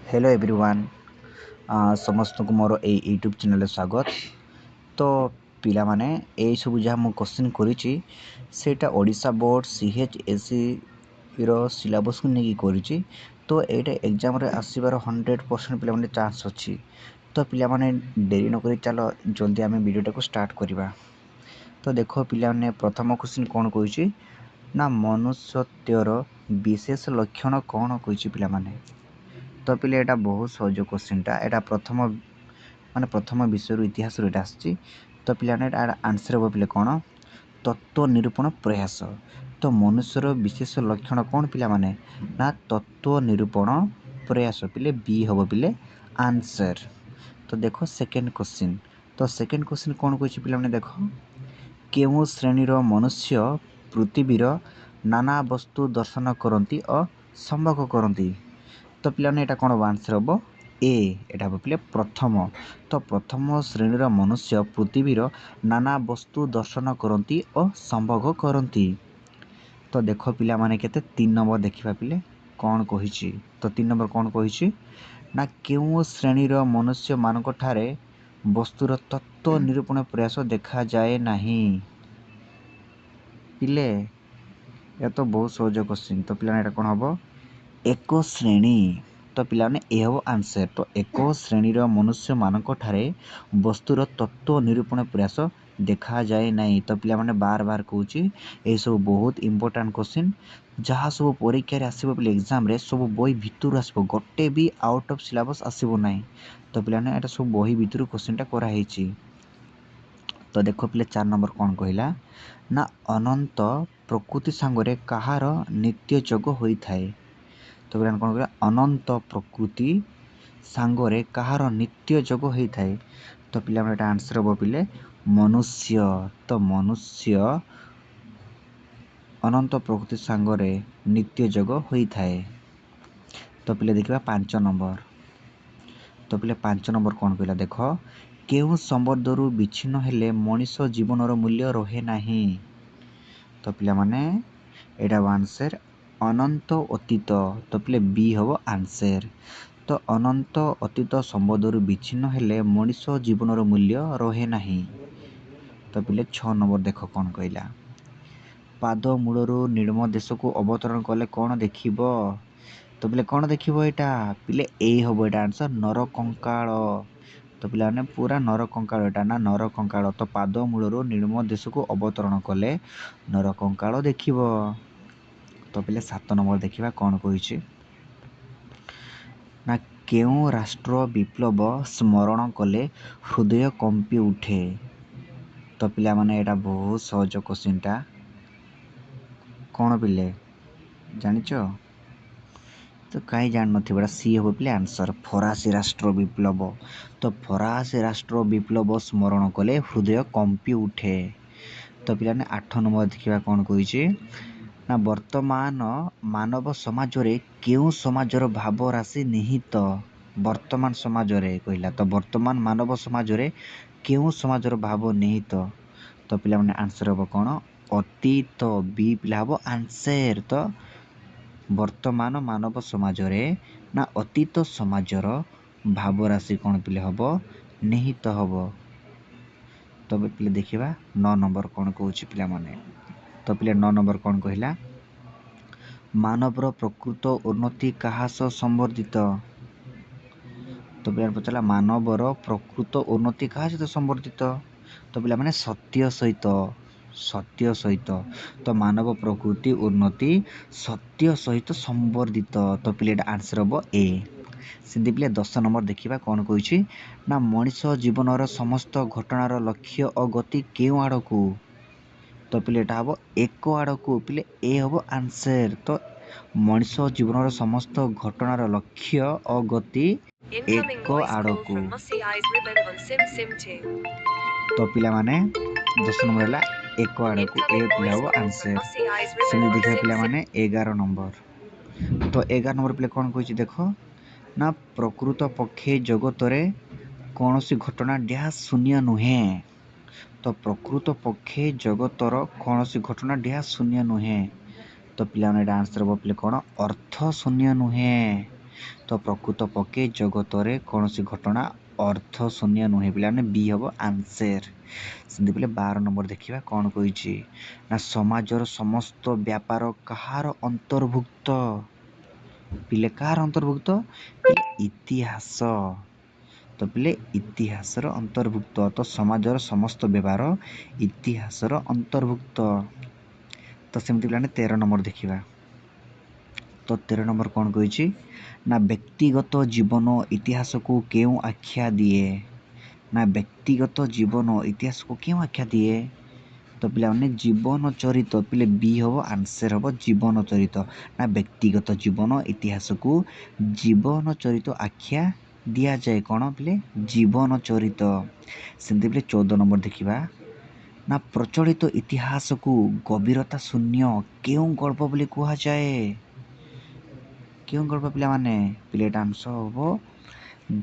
Hello everyone समस्त को मोर ए YouTube channel स्वागत। तो पिला माने ए सब जहाँ मु क्वेश्चन करिछि सेटा ओडिशा बोर्ड CHSE रो सिलेबस को नहीं करिछि। तो एटा एग्जाम रे आसीबार 100% पिला माने चांस अछि। तो पिला माने देरी न करी चलो जल्दी आमे वीडियोटा को स्टार्ट करिबा। तो देखो पिला माने प्रथम क्वेश्चन कोन कहिछि ना मनुष्यत्वर विशेष लक्षण कोन कहिछि पिला माने। तो पिले एटा बहुत सहज क्वेश्चनटा एटा प्रथम विषय इतिहास रो एटा आछि। तो पिलाने एटा आंसर हो पिले कोन तत्व निरूपण प्रयास। तो मनुष्यर विशेष लक्षण कोन पिला माने ना तत्व निरूपण प्रयास पिले बी हो पिले आंसर। तो देखो सेकंड क्वेश्चन। तो सेकंड क्वेश्चन कोन कहछि पिला माने देखो केउ श्रेणी रो मनुष्य पृथ्वीर नाना वस्तु दर्शन करती और संभोग करती। तो पिलाने एटा कोन आंसर हो ए एटा हो पिले प्रथम। तो प्रथम श्रेणीर मनुष्य पृथ्वीर नाना वस्तु दर्शन करती और संभोग करती। तो देखो पिला माने केते 3 नंबर देखिबा पिले कोन कहिछि। तो 3 नंबर कोन कहिछि ना केउ श्रेणीर मनुष्य मानक ठारे वस्तुर तत्व निरूपण प्रयास देखा जाए नाही। पिले या तो बहुत सहज क्वेश्चन। तो पिला एटा कोन हबो एक श्रेणी। तो पिलाने ए हो आंसर। तो एक श्रेणीर मनुष्य मानक ठारे वस्तुर तत्व निरूपण प्रयास देखा जाए नहीं। तो पिला माने बार बार कहूची ए सब बहुत इंपोर्टेंट क्वेश्चन जहाँ सब परीक्षा रे आसीबो पिले एग्जाम रे सब बही भितरु आसीबो गोटे भी आउट ऑफ सिलेबस आसीबो नहीं। तो पिलाने एटा सब बही भितरु क्वेश्चन टा करा हेची। तो देखो पिले 4 नंबर कोन कहिला ना अनंत प्रकृति सांगरे कहार नित्य जोग होई थाए। तो पिला कोन कहिला अनंत प्रकृति सांगरे कहार नित्य जोग होई थाए। तो पिला एटा आंसर हो पिले मनुष्य। तो मनुष्य अनंत प्रकृति सांगरे नित्य जोग होई थाए। तो पिले देखिबा 5 नंबर। तो पिले 5 नंबर कोन कहिला देखो केउ संबंधरू विच्छिन्न हेले मनीष जीवनर मूल्य रहे नाही। तो पिला माने एटा आंसर अनंत अतीत। तो पिले बी हो आंसर। तो अनंत अतीत संबंधरू विच्छिन्न हेले मनीष जीवनर मूल्य रहे नाही। तो पिले 6 नंबर देखो कोन कहिला पाद मूलरू निर्म देश को अवतरण कले कोन देखिबो। तो पिले कोन देखिबो एटा पिले ए होबो एटा आंसर नर कंकाल। तो पिला ने पूरा नर कंकाल एटा ना नर कंकाल। तो पाद मूलरू निर्म देश को अवतरण कले नर कंकाल देखिबो। तो पिले 7 नंबर देखिबा कोन कहिछि ना केउ राष्ट्र विप्लव स्मरण कले हृदय कंपी उठे। तो पिला माने एटा बहुत सहज क्वेश्चन टा कोन पिले जानिचो। तो कहीं जान नथिबा सी हो पिले आंसर फरासी राष्ट्र विप्लव। तो फरासी राष्ट्र विप्लव स्मरण कले हृदय कंपी उठे। तो पिला ने 8 नंबर देखिबा कोन कहिछि ना वर्तमान मानव समाज रे केउ समाजर भाव राशि निहित। वर्तमान समाज रे कहिला तो वर्तमान मानव समाज रे केउ समाजर भाव निहित। तो पिला माने आंसर हो कोन अतीत बी पिला हो आंसर। तो वर्तमान मानव समाज रे ना अतीत समाजर भाव राशि कोन पिले हबो निहित हबो। तो पिले देखिबा 9 नंबर कोन कहूछि पिला माने। तो पिले 9 नंबर कोन कहिला मानवर प्रकृत उन्नति कहा सह संबर्धित। तो पिला पचला मानवर प्रकृत उन्नति कहा सहित संबर्धित। तो पिला माने सत्य सहित सत्य सहित। तो मानव प्रकृति उन्नति सत्य सहित संबर्धित। तो पिले आंसर हो ए। सिंधी पिले 10 नंबर देखिबा कोन कहिछि ना मनीष जीवनर समस्त घटनार लक्ष्य और गति केउ आड़कू। तो पिले एटा हबो एक आड़कू पिले ए हबो आंसर। तो मनीष जीवनर समस्त घटनार लक्ष्य और गति एक आड़कू। तो पिला माने 10 नंबर हला एक आड़कू ए पिला हबो आंसर। सेमि देखिबा पिला माने 11 नंबर। तो 11 नंबर पिले कोन कहिछि देखो ना प्रकृत पक्षे जगत रे कौनसी घटना डैश शून्य नुहे। तो प्रकृत पक्षे जगतर कौनसी घटना डैश शून्य नुहे। तो पिला आंसर हो पिले कोन अर्थ शून्य नुहे। ତ ପ୍ରକୃତ ପକ୍ଷେ ଜଗତରେ କୌଣସି ଘଟଣା ଅର୍ଥ ଶୂନ୍ୟ ନୁହେଁ ପିଲାମାନେ ବି ହେବ ଆନ୍ସର। ସେମିତି ପିଲେ 12 ନମ୍ବର ଦେଖିବା କ'ଣ କହିଛି ନା ସମାଜର ସମସ୍ତ ବ୍ୟାପାର କାହାର ଅନ୍ତର୍ଭୁକ୍ତ ପିଲେ କାହାର ଅନ୍ତର୍ଭୁକ୍ତ ପିଲେ ଇତିହାସ। ତ ପିଲେ ଇତିହାସର ଅନ୍ତର୍ଭୁକ୍ତ ତ ସମାଜର ସମସ୍ତ ବ୍ୟବହାର ଇତିହାସର ଅନ୍ତର୍ଭୁକ୍ତ। ତ ସେମିତି ପିଲାମାନେ 13 ନମ୍ବର ଦେଖିବା। ତ 13 ନମ୍ବର କ'ଣ କହିଛି ନା ବ୍ୟକ୍ତିଗତ ଜୀବନ ଇତିହାସକୁ କେଉଁ ଆଖ୍ୟା ଦିଏ ନା ବ୍ୟକ୍ତିଗତ ଜୀବନ ଇତିହାସକୁ କେଉଁ ଆଖ୍ୟା ଦିଏ ତ ପିଲାମାନେ ଜୀବନ ଚରିତ ପିଲେ ବି ହେବ ଆନ୍ସର ହେବ ଜୀବନ ଚରିତ ନା ବ୍ୟକ୍ତିଗତ ଜୀବନ ଇତିହାସକୁ ଜୀବନ ଚରିତ ଆଖ୍ୟା ଦିଆଯାଏ କ'ଣ ପିଲେ ଜୀବନ ଚରିତ। ସେମିତି ପିଲେ 14 ନମ୍ବର ଦେଖିବା ନା ପ୍ରଚଳିତ ଇତିହାସକୁ ଗଭୀରତା ଶୂନ୍ୟ କେଉଁ ଗଳ୍ପ ବୋଲି କୁହାଯାଏ କେଉଁ ଗଳ୍ପ ପିଲାମାନେ ପିଲେ ଏଇଟା ଆନ୍ସର ହେବ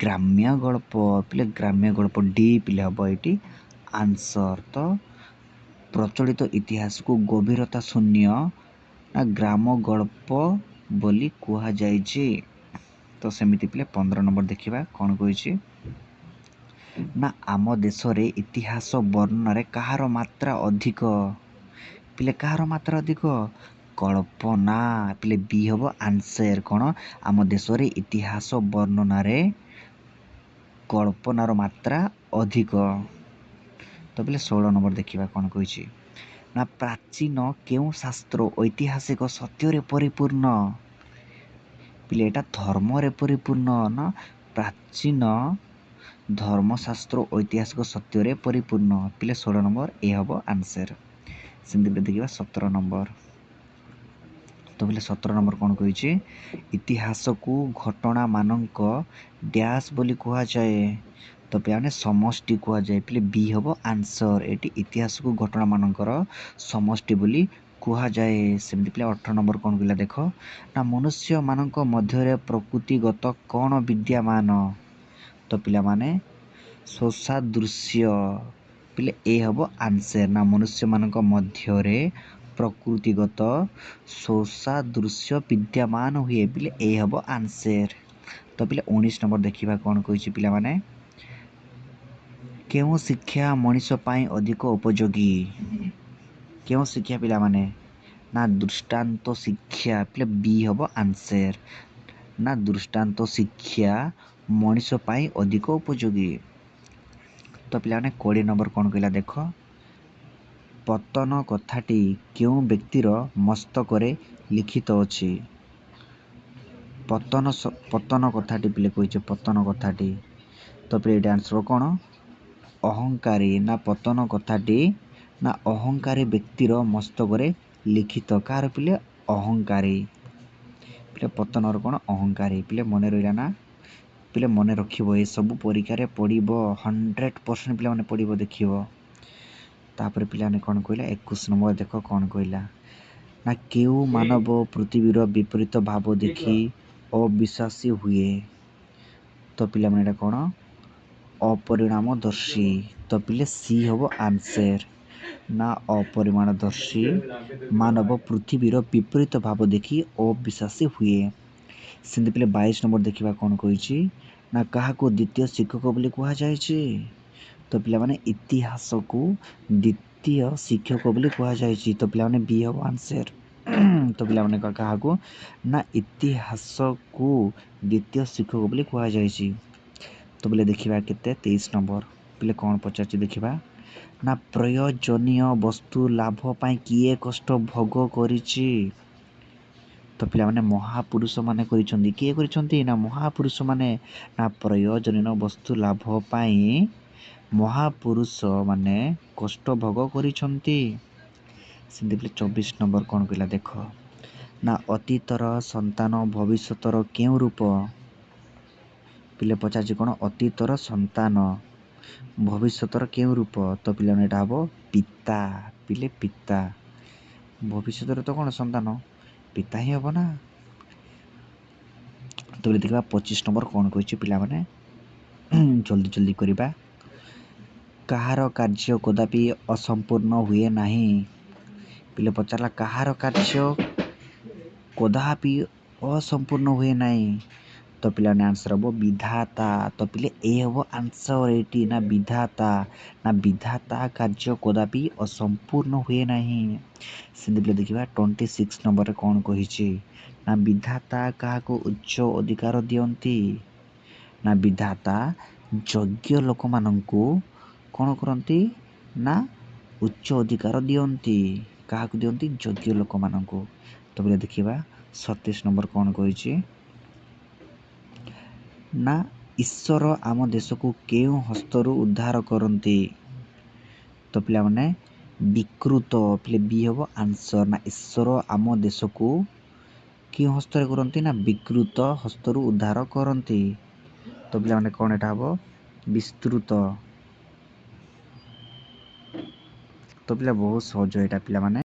ଗ୍ରାମ୍ୟ ଗଳ୍ପ ପିଲେ ଗ୍ରାମ୍ୟ ଗଳ୍ପ ଡି ପିଲେ ହେବ ଏଇଠି ଆନ୍ସର। ତ ପ୍ରଚଳିତ ଇତିହାସକୁ ଗଭୀରତା ଶୂନ୍ୟ ନା ଗ୍ରାମ ଗଳ୍ପ ବୋଲି କୁହାଯାଇଛି। ତ ସେମିତି ପିଲେ 15 ନମ୍ବର ଦେଖିବା କ'ଣ କହିଛି ନା ଆମ ଦେଶରେ ଇତିହାସ ବର୍ଣ୍ଣନାରେ କାହାର ମାତ୍ରା ଅଧିକ ପିଲେ କାହାର ମାତ୍ରା ଅଧିକ କଳ୍ପନା ପିଲେ ବି ହେବ ଆନ୍ସର କ'ଣ ଆମ ଦେଶରେ ଇତିହାସ ବର୍ଣ୍ଣନାରେ କଳ୍ପନାର ମାତ୍ରା ଅଧିକ। ତ ପିଲେ 16 ନମ୍ବର ଦେଖିବା କ'ଣ କହିଛି ନା ପ୍ରାଚୀନ କେଉଁ ଶାସ୍ତ୍ର ଐତିହାସିକ ସତ୍ୟରେ ପରିପୂର୍ଣ୍ଣ ପିଲେ ଏଇଟା ଧର୍ମରେ ପରିପୂର୍ଣ୍ଣ ନା ପ୍ରାଚୀନ ଧର୍ମଶାସ୍ତ୍ର ଐତିହାସିକ ସତ୍ୟରେ ପରିପୂର୍ଣ୍ଣ ପିଲେ 16 ନମ୍ବର ଏ ହେବ ଆନ୍ସର। ସେମିତି ଦେଖିବା 17 ନମ୍ବର। ତ ପିଲେ 17 ନମ୍ବର କ'ଣ କହିଛି ଇତିହାସକୁ ଘଟଣାମାନଙ୍କ ଡ୍ୟାସ୍ ବୋଲି କୁହାଯାଏ ତ ପିଲାମାନେ ସମଷ୍ଟି କୁହାଯାଏ ପିଲେ ବି ହେବ ଆନ୍ସର ଏଠି ଇତିହାସକୁ ଘଟଣାମାନଙ୍କର ସମଷ୍ଟି ବୋଲି କୁହାଯାଏ। ସେମିତି ପିଲା 18 ନମ୍ବର କ'ଣ କହିଲା ଦେଖ ନା ମନୁଷ୍ୟମାନଙ୍କ ମଧ୍ୟରେ ପ୍ରକୃତିଗତ କ'ଣ ବିଦ୍ୟମାନ ତ ପିଲାମାନେ ସ୍ୱସାଦୃଶ୍ୟ ପିଲେ ଏ ହେବ ଆନ୍ସର ନା ମନୁଷ୍ୟମାନଙ୍କ ମଧ୍ୟରେ ପ୍ରକୃତିଗତ ସ୍ୱସାଦୃଶ୍ୟ ବିଦ୍ୟମାନ ହୁଏ ପିଲେ ଏ ହେବ ଆନ୍ସର। ତ ପିଲେ 19 ନମ୍ବର ଦେଖିବା କ'ଣ କହିଛି ପିଲାମାନେ କେଉଁ ଶିକ୍ଷା ମଣିଷ ପାଇଁ ଅଧିକ ଉପଯୋଗୀ କେଉଁ ଶିକ୍ଷା ପିଲାମାନେ ନା ଦୃଷ୍ଟାନ୍ତ ଶିକ୍ଷା ପିଲେ ବି ହେବ ଆନ୍ସର ନା ଦୃଷ୍ଟାନ୍ତ ଶିକ୍ଷା ମଣିଷ ପାଇଁ ଅଧିକ ଉପଯୋଗୀ। ତ ପିଲାମାନେ 20 ନମ୍ବର କ'ଣ କହିଲା ଦେଖ ପତନ କଥାଟି କେଉଁ ବ୍ୟକ୍ତିର ମସ୍ତକରେ ଲିଖିତ ଅଛି ପତନ କଥାଟି ପିଲେ କହିছে ପତନ କଥାଟି ତ ପିଲେ ଏଇଟା ଆନ୍ସର କ'ଣ ଅହଙ୍କାରୀ ନା ପତନ କଥାଟି ନା ଅହଙ୍କାରୀ ବ୍ୟକ୍ତିର ମସ୍ତକରେ ଲିଖିତ କାହାର ପିଲେ ଅହଙ୍କାରୀ ପିଲେ ପତନର କ'ଣ ଅହଙ୍କାରୀ ପିଲେ ମନେ ରହିଲା ନା ପିଲେ ମନେ ରଖିବ ଏସବୁ ପରୀକ୍ଷାରେ ପଡ଼ିବ 100% ପିଲାମାନେ ପଡ଼ିବ ଦେଖିବ। ତାପରେ ପିଲାମାନେ କ'ଣ କହିଲା 21 ନମ୍ବର ଦେଖ କ'ଣ କହିଲା ନା କେଉଁ ମାନବ ପୃଥିବୀର ବିପରୀତ ଭାବ ଦେଖି ଅବିଶ୍ୱାସୀ ହୁଏ ତ ପିଲାମାନେ ଏଇଟା କ'ଣ ଅପରିଣାମଦର୍ଶୀ ତ ପିଲେ ସି ହେବ ଆନ୍ସର ନା ଅପରିମାଣଦର୍ଶୀ ମାନବ ପୃଥିବୀର ବିପରୀତ ଭାବ ଦେଖି ଅବିଶ୍ୱାସୀ ହୁଏ। ସେମିତି ପିଲେ 22 ନମ୍ବର ଦେଖିବା କ'ଣ କହିଛି ନା କାହାକୁ ଦ୍ୱିତୀୟ ଶିକ୍ଷକ ବୋଲି କୁହାଯାଇଛି ତ ପିଲାମାନେ ଇତିହାସକୁ ଦ୍ୱିତୀୟ ଶିକ୍ଷକ ବୋଲି କୁହାଯାଇଛି ତ ପିଲାମାନେ ବି ହେବ ଆନ୍ସର ତ ପିଲାମାନେ କାହାକୁ ନା ଇତିହାସକୁ ଦ୍ୱିତୀୟ ଶିକ୍ଷକ ବୋଲି କୁହାଯାଇଛି। ତ ପିଲେ ଦେଖିବା କେତେ 23 ନମ୍ବର ପିଲେ କ'ଣ ପଚାରୁଛି ଦେଖିବା ନା ପ୍ରୟୋଜନୀୟ ବସ୍ତୁ ଲାଭ ପାଇଁ କିଏ କଷ୍ଟ ଭୋଗ କରିଛି ତ ପିଲାମାନେ ମହାପୁରୁଷମାନେ କରିଛନ୍ତି କିଏ କରିଛନ୍ତି ନା ମହାପୁରୁଷମାନେ ନା ପ୍ରୟୋଜନୀୟ ବସ୍ତୁ ଲାଭ ପାଇଁ ମହାପୁରୁଷମାନେ କଷ୍ଟ ଭୋଗ କରିଛନ୍ତି। ସେମିତି ପିଲେ 24 ନମ୍ବର କ'ଣ କହିଲା ଦେଖ ନା ଅତୀତର ସନ୍ତାନ ଭବିଷ୍ୟତର କେଉଁ ରୂପ ପିଲେ ପଚାରୁଛି କ'ଣ ଅତୀତର ସନ୍ତାନ ଭବିଷ୍ୟତର କେଉଁ ରୂପ ତ ପିଲାମାନେ ଏଇଟା ହେବ ପିତା ପିଲେ ପିତା ଭବିଷ୍ୟତରେ ତ କ'ଣ ସନ୍ତାନ ପିତା ହିଁ ହେବ ନା। ତ ପିଲେ ଦେଖିବା 25 ନମ୍ବର କ'ଣ କହିଛି ପିଲାମାନେ ଜଲ୍ଦି ଜଲ୍ଦି କରିବା କାହାର କାର୍ଯ୍ୟ କଦାପି ଅସମ୍ପୂର୍ଣ୍ଣ ହୁଏ ନାହିଁ ପିଲେ ପଚାରିଲା କାହାର କାର୍ଯ୍ୟ କଦାପି ଅସମ୍ପୂର୍ଣ୍ଣ ହୁଏ ନାହିଁ ତ ପିଲାମାନେ ଆନ୍ସର ହେବ ବିଧାତା। ତ ପିଲେ ଏ ହେବ ଆନ୍ସର ଏଇଠି ନା ବିଧାତା। ନା ବିଧାତା କାର୍ଯ୍ୟ କଦାପି ଅସମ୍ପୂର୍ଣ୍ଣ ହୁଏ ନାହିଁ। ସେମିତି ପିଲେ ଦେଖିବା 26 ନମ୍ବରରେ କ'ଣ କହିଛି ନା ବିଧାତା କାହାକୁ ଉଚ୍ଚ ଅଧିକାର ଦିଅନ୍ତି। ନା ବିଧାତା ଯୋଗ୍ୟ ଲୋକମାନଙ୍କୁ କ'ଣ କରନ୍ତି ନା ଉଚ୍ଚ ଅଧିକାର ଦିଅନ୍ତି। କାହାକୁ ଦିଅନ୍ତି? ଯୋଗ୍ୟ ଲୋକମାନଙ୍କୁ। ତ ପିଲେ ଦେଖିବା 37 ନମ୍ବର କ'ଣ କହିଛି ନା ଈଶ୍ୱର ଆମ ଦେଶକୁ କେଉଁ ହସ୍ତରୁ ଉଦ୍ଧାର କରନ୍ତି। ତ ପିଲାମାନେ ବିକୃତ ପିଲେ ବି ହେବ ଆନ୍ସର। ନା ଈଶ୍ୱର ଆମ ଦେଶକୁ କେଉଁ ହସ୍ତରେ କରନ୍ତି ନା ବିକୃତ ହସ୍ତରୁ ଉଦ୍ଧାର କରନ୍ତି। ତ ପିଲାମାନେ କ'ଣ ଏଟା ହେବ ବିସ୍ତୃତ। ତ ପିଲା ବହୁତ ସହଜ ଏଇଟା ପିଲାମାନେ।